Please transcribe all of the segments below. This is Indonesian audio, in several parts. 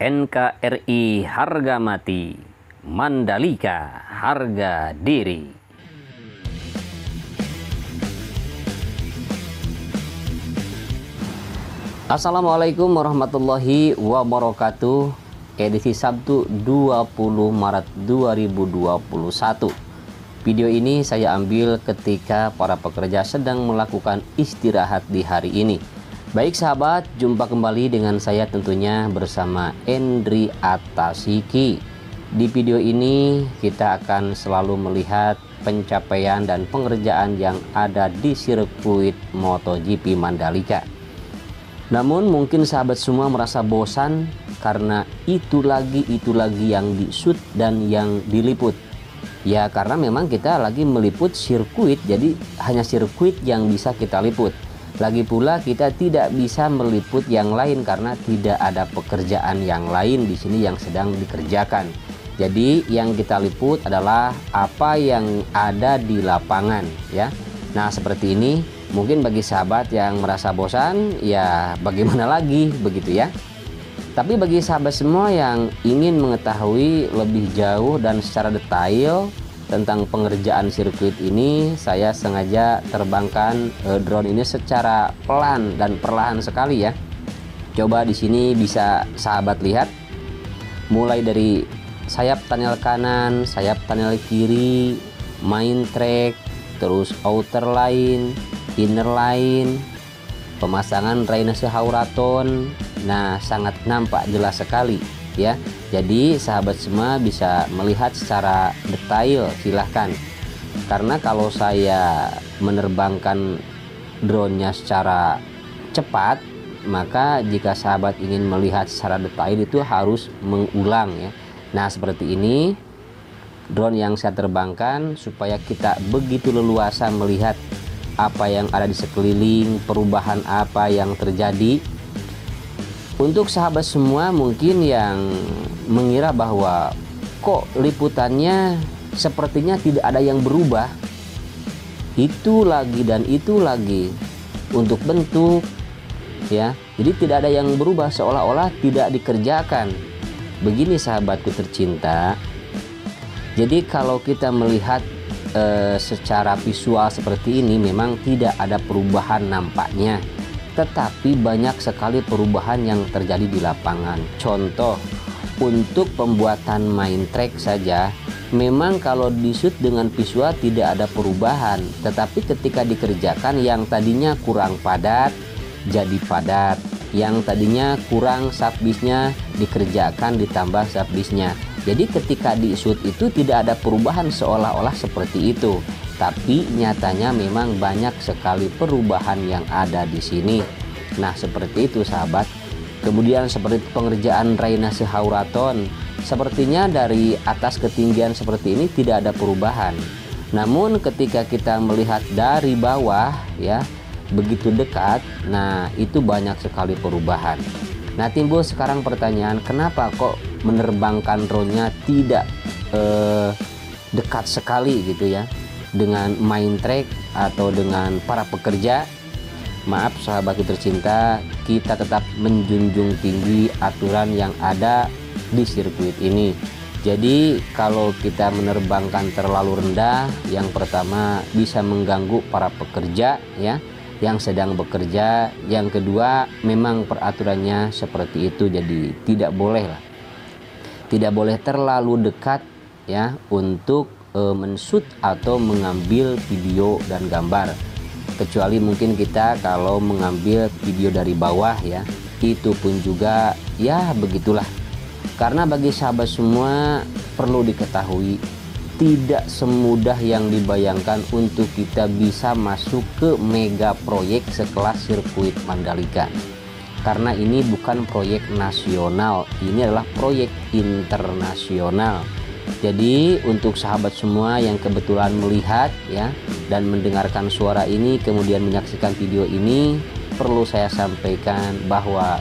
NKRI harga mati, Mandalika harga diri. Assalamualaikum warahmatullahi wabarakatuh. Edisi Sabtu 20 Maret 2021. Video ini saya ambil ketika para pekerja sedang melakukan istirahat di hari ini. Baik sahabat, jumpa kembali dengan saya tentunya bersama Endri Atasiki. Di video ini kita akan selalu melihat pencapaian dan pengerjaan yang ada di sirkuit MotoGP Mandalika. Namun mungkin sahabat semua merasa bosan karena itu lagi yang di-shoot dan yang diliput. Ya karena memang kita lagi meliput sirkuit, jadi hanya sirkuit yang bisa kita liput. Lagi pula kita tidak bisa meliput yang lain karena tidak ada pekerjaan yang lain di sini yang sedang dikerjakan. Jadi yang kita liput adalah apa yang ada di lapangan ya. Nah seperti ini, mungkin bagi sahabat yang merasa bosan ya bagaimana lagi begitu ya. Tapi bagi sahabat semua yang ingin mengetahui lebih jauh dan secara detail tentang pengerjaan sirkuit ini, saya sengaja terbangkan drone ini secara pelan dan perlahan sekali ya. Coba di sini bisa sahabat lihat, mulai dari sayap tunnel kanan, sayap tunnel kiri, main track, terus outer line, inner line, pemasangan drainase hauraton. Nah, sangat nampak jelas sekali ya. Jadi sahabat semua bisa melihat secara detail, silahkan. Karena kalau saya menerbangkan drone-nya secara cepat, maka jika sahabat ingin melihat secara detail itu harus mengulang ya. Nah seperti ini drone yang saya terbangkan supaya kita begitu leluasa melihat apa yang ada di sekeliling, perubahan apa yang terjadi. Untuk sahabat semua mungkin yang mengira bahwa kok liputannya sepertinya tidak ada yang berubah, itu lagi dan itu lagi untuk bentuk ya, jadi tidak ada yang berubah, seolah-olah tidak dikerjakan. Begini sahabatku tercinta, jadi kalau kita melihat secara visual seperti ini memang tidak ada perubahan nampaknya, tetapi banyak sekali perubahan yang terjadi di lapangan. Contoh, untuk pembuatan main track saja memang kalau di-shoot dengan visual tidak ada perubahan, tetapi ketika dikerjakan yang tadinya kurang padat jadi padat, yang tadinya kurang subbisnya dikerjakan ditambah subbisnya. Jadi ketika di-shoot itu tidak ada perubahan, seolah-olah seperti itu. Tapi nyatanya memang banyak sekali perubahan yang ada di sini. Nah seperti itu sahabat. Kemudian seperti pengerjaan drainase hauraton, sepertinya dari atas ketinggian seperti ini tidak ada perubahan. Namun ketika kita melihat dari bawah ya, begitu dekat, nah itu banyak sekali perubahan. Nah timbul sekarang pertanyaan, kenapa kok menerbangkan drone-nya tidak dekat sekali gitu ya dengan main track atau dengan para pekerja? Maaf sahabatku tercinta, kita tetap menjunjung tinggi aturan yang ada di sirkuit ini. Jadi kalau kita menerbangkan terlalu rendah, yang pertama bisa mengganggu para pekerja ya yang sedang bekerja. Yang kedua memang peraturannya seperti itu, jadi tidak boleh lah, tidak boleh terlalu dekat ya untuk men-shoot atau mengambil video dan gambar. Kecuali mungkin kita kalau mengambil video dari bawah ya, itu pun juga ya begitulah. Karena bagi sahabat semua perlu diketahui, tidak semudah yang dibayangkan untuk kita bisa masuk ke mega proyek sekelas sirkuit Mandalika. Karena ini bukan proyek nasional, ini adalah proyek internasional. Jadi untuk sahabat semua yang kebetulan melihat ya dan mendengarkan suara ini kemudian menyaksikan video ini, perlu saya sampaikan bahwa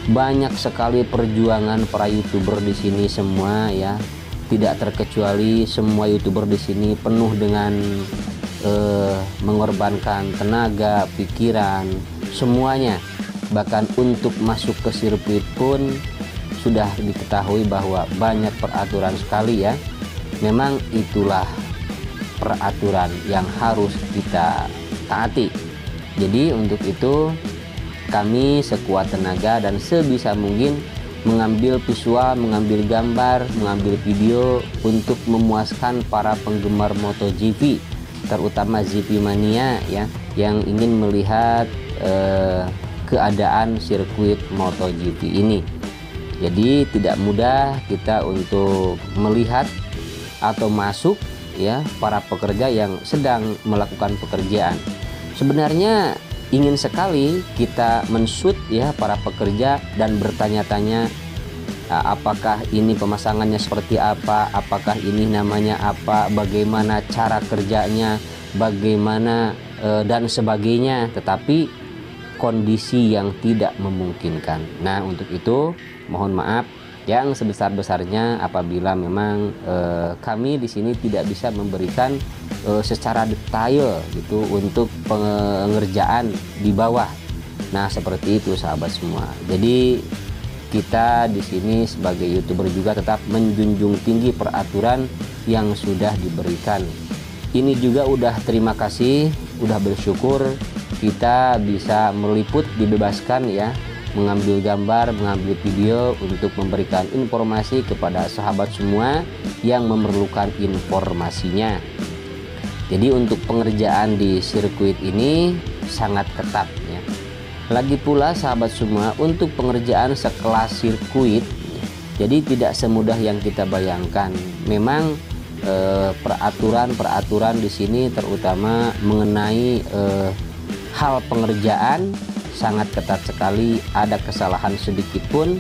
banyak sekali perjuangan para YouTuber di sini semua ya. Tidak terkecuali semua YouTuber di sini penuh dengan mengorbankan tenaga, pikiran, semuanya. Bahkan untuk masuk ke sirkuit pun sudah diketahui bahwa banyak peraturan sekali ya. Memang itulah peraturan yang harus kita taati. Jadi untuk itu kami sekuat tenaga dan sebisa mungkin mengambil visual, mengambil gambar, mengambil video untuk memuaskan para penggemar MotoGP, terutama GP Mania ya, yang ingin melihat keadaan sirkuit MotoGP ini. Jadi tidak mudah kita untuk melihat atau masuk ya para pekerja yang sedang melakukan pekerjaan. Sebenarnya ingin sekali kita men-shoot ya para pekerja dan bertanya-tanya apakah ini pemasangannya seperti apa, apakah ini namanya apa, bagaimana cara kerjanya, bagaimana dan sebagainya, tetapi kondisi yang tidak memungkinkan. Nah, untuk itu mohon maaf yang sebesar-besarnya apabila memang kami di sini tidak bisa memberikan secara detail gitu untuk pengerjaan di bawah. Nah, seperti itu sahabat semua. Jadi kita di sini sebagai YouTuber juga tetap menjunjung tinggi peraturan yang sudah diberikan. Ini juga udah terima kasih, udah bersyukur kita bisa meliput, dibebaskan ya, mengambil gambar, mengambil video untuk memberikan informasi kepada sahabat semua yang memerlukan informasinya. Jadi untuk pengerjaan di sirkuit ini sangat ketat ya. Lagi pula sahabat semua, untuk pengerjaan sekelas sirkuit jadi tidak semudah yang kita bayangkan. Memang peraturan di sini terutama mengenai hal pengerjaan sangat ketat sekali. Ada kesalahan sedikit pun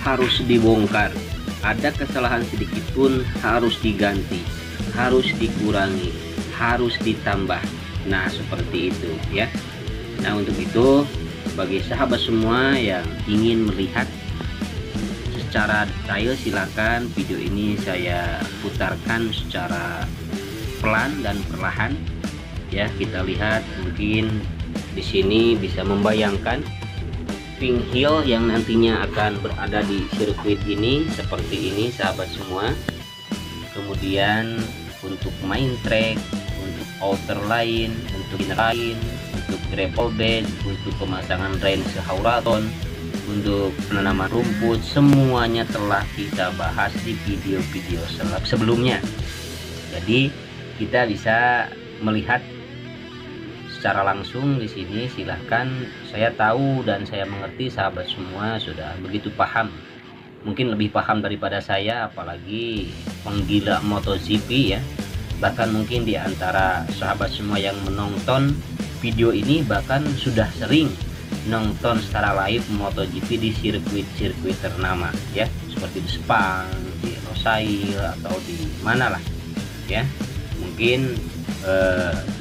harus dibongkar, ada kesalahan sedikit pun harus diganti, harus dikurangi, harus ditambah. Nah, seperti itu ya. Nah, untuk itu bagi sahabat semua yang ingin melihat secara detail, silakan video ini saya putarkan secara pelan dan perlahan ya. Kita lihat, mungkin di sini bisa membayangkan pink hill yang nantinya akan berada di sirkuit ini seperti ini sahabat semua. Kemudian untuk main track, untuk outer line, untuk inner line, untuk gravel bed, untuk pemasangan drain sehauraton, untuk penanaman rumput, semuanya telah kita bahas di video-video sebelumnya. Jadi kita bisa melihat secara langsung di sini. Silahkan, saya tahu dan saya mengerti sahabat semua sudah begitu paham, mungkin lebih paham daripada saya, apalagi penggila MotoGP ya. Bahkan mungkin di antara sahabat semua yang menonton video ini bahkan sudah sering nonton secara live MotoGP di sirkuit-sirkuit ternama ya, seperti di Sepang, di Losail, atau di mana lah ya. Mungkin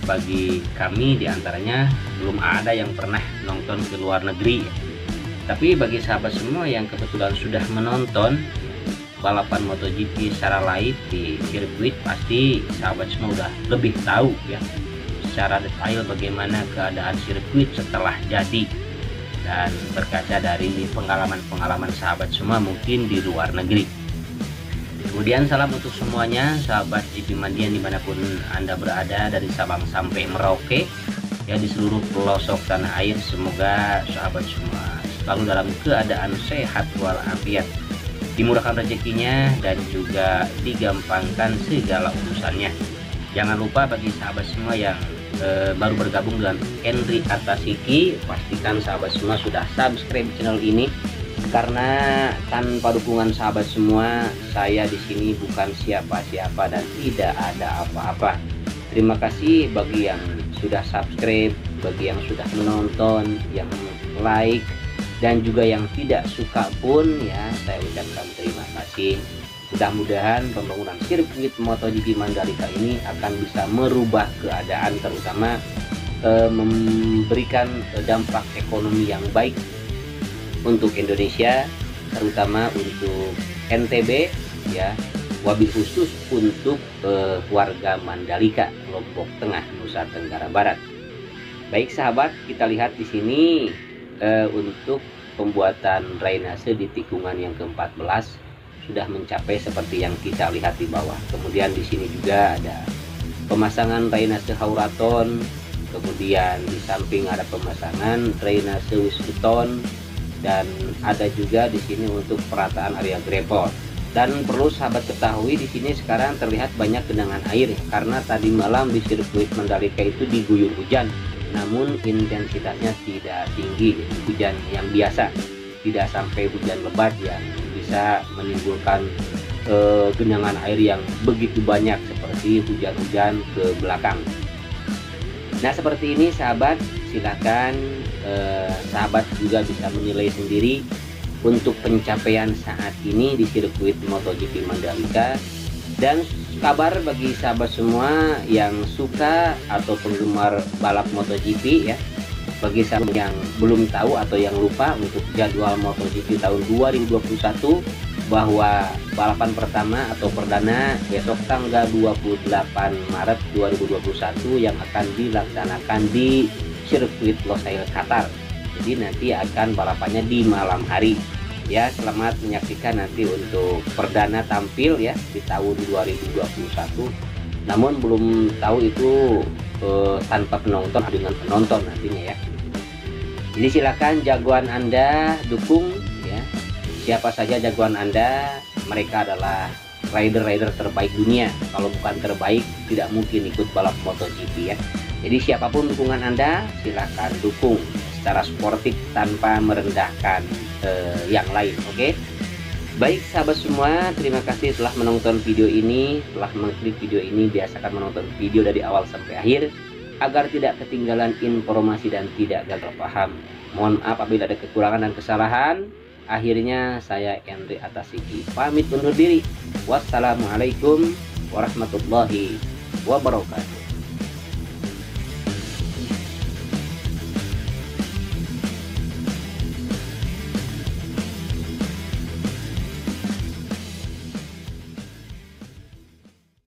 bagi kami diantaranya belum ada yang pernah nonton ke luar negeri ya. Tapi bagi sahabat semua yang kebetulan sudah menonton balapan MotoGP secara live di sirkuit, pasti sahabat semua udah lebih tahu ya secara detail bagaimana keadaan sirkuit setelah jadi, dan berkaca dari pengalaman-pengalaman sahabat semua mungkin di luar negeri. Kemudian salam untuk semuanya sahabat GP Mania dimanapun Anda berada, dari Sabang sampai Merauke ya, di seluruh pelosok tanah air. Semoga sahabat semua selalu dalam keadaan sehat walafiat, dimurahkan rezekinya dan juga digampangkan segala urusannya. Jangan lupa bagi sahabat semua yang baru bergabung dengan Henry Artasiki, pastikan sahabat semua sudah subscribe channel ini, karena tanpa dukungan sahabat semua saya di sini bukan siapa-siapa dan tidak ada apa-apa. Terima kasih bagi yang sudah subscribe, bagi yang sudah menonton, yang like, dan juga yang tidak suka pun ya, saya ucapkan terima kasih. Mudah-mudahan pembangunan sirkuit MotoGP Mandalika ini akan bisa merubah keadaan, terutama memberikan dampak ekonomi yang baik untuk Indonesia, terutama untuk NTB ya, wabil khusus untuk warga Mandalika, Lombok Tengah, Nusa Tenggara Barat. Baik sahabat, kita lihat di sini untuk pembuatan drainase di tikungan yang ke-14 sudah mencapai seperti yang kita lihat di bawah. Kemudian di sini juga ada pemasangan drainase hauraton, kemudian di samping ada pemasangan drainase wisbeton, dan ada juga di sini untuk perataan area gravel. Dan perlu sahabat ketahui, di sini sekarang terlihat banyak genangan air karena tadi malam di sirkuit Mandalika itu diguyur hujan, namun intensitasnya tidak tinggi, hujan yang biasa, tidak sampai hujan lebat yang bisa menimbulkan genangan air yang begitu banyak seperti hujan-hujan ke belakang. Nah, seperti ini sahabat, silakan sahabat juga bisa menilai sendiri untuk pencapaian saat ini di sirkuit MotoGP Mandalika. Dan kabar bagi sahabat semua yang suka atau penggemar balap MotoGP ya, bagi sahabat yang belum tahu atau yang lupa untuk jadwal MotoGP tahun 2021, bahwa balapan pertama atau perdana besok tanggal 28 Maret 2021 yang akan dilaksanakan di sirkuit Losail Qatar. Jadi nanti akan balapannya di malam hari ya. Selamat menyaksikan nanti untuk perdana tampil ya di tahun 2021, namun belum tahu itu tanpa penonton, dengan penonton nantinya ya. Jadi silakan jagoan Anda dukung ya, siapa saja jagoan Anda, mereka adalah rider-rider terbaik dunia. Kalau bukan terbaik tidak mungkin ikut balap MotoGP ya. Jadi siapapun dukungan Anda, silakan dukung secara sportif tanpa merendahkan yang lain. Oke? Baik sahabat semua, terima kasih telah menonton video ini, telah mengklik video ini. Biasakan menonton video dari awal sampai akhir agar tidak ketinggalan informasi dan tidak gagal paham. Mohon maaf apabila ada kekurangan dan kesalahan. Akhirnya saya Henry Atasiki pamit undur diri. Wassalamualaikum warahmatullahi wabarakatuh.